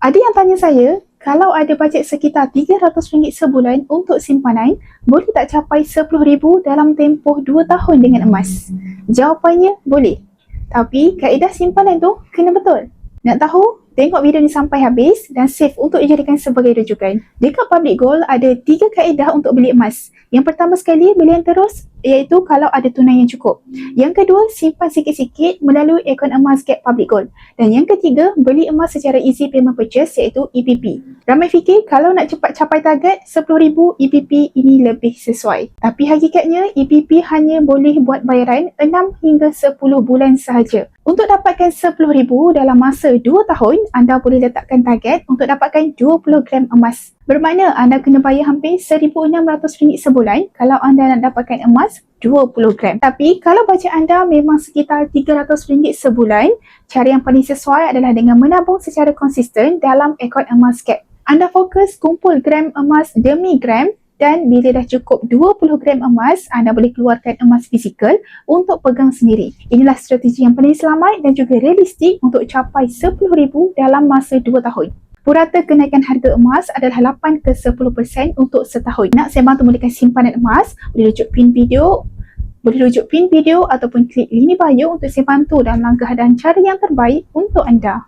Ada yang tanya saya, kalau ada bajet sekitar RM300 sebulan untuk simpanan, boleh tak capai RM10,000 dalam tempoh 2 tahun dengan emas? Jawapannya, boleh. Tapi kaedah simpanan tu kena betul. Nak tahu? Tengok video ni sampai habis dan save untuk dijadikan sebagai rujukan. Dekat Public Gold ada 3 kaedah untuk beli emas. Yang pertama sekali, belian terus iaitu kalau ada tunai yang cukup. Yang kedua, simpan sikit-sikit melalui akaun emas Gap Public Gold. Dan yang ketiga, beli emas secara easy payment purchase iaitu EPP. Ramai fikir kalau nak cepat capai target RM10,000, EPP ini lebih sesuai. Tapi hakikatnya, EPP hanya boleh buat bayaran 6 hingga 10 bulan sahaja. Untuk dapatkan RM10,000 dalam masa 2 tahun, anda boleh letakkan target untuk dapatkan 20 gram emas. Bermakna anda kena bayar hampir RM1,600 sebulan kalau anda nak dapatkan emas 20 gram. Tapi kalau bajet anda memang sekitar RM300 sebulan, cara yang paling sesuai adalah dengan menabung secara konsisten dalam akaun emas Gap. Anda fokus kumpul gram emas demi gram dan bila dah cukup 20 gram emas, anda boleh keluarkan emas fizikal untuk pegang sendiri. Inilah strategi yang paling selamat dan juga realistik untuk capai RM10,000 dalam masa 2 tahun. Purata kenaikan harga emas adalah 8 ke 10% untuk setahun. Nak saya bantu mulakan simpanan emas, boleh rujuk pin video ataupun klik link bio untuk saya bantu dalam langkah dan cara yang terbaik untuk anda.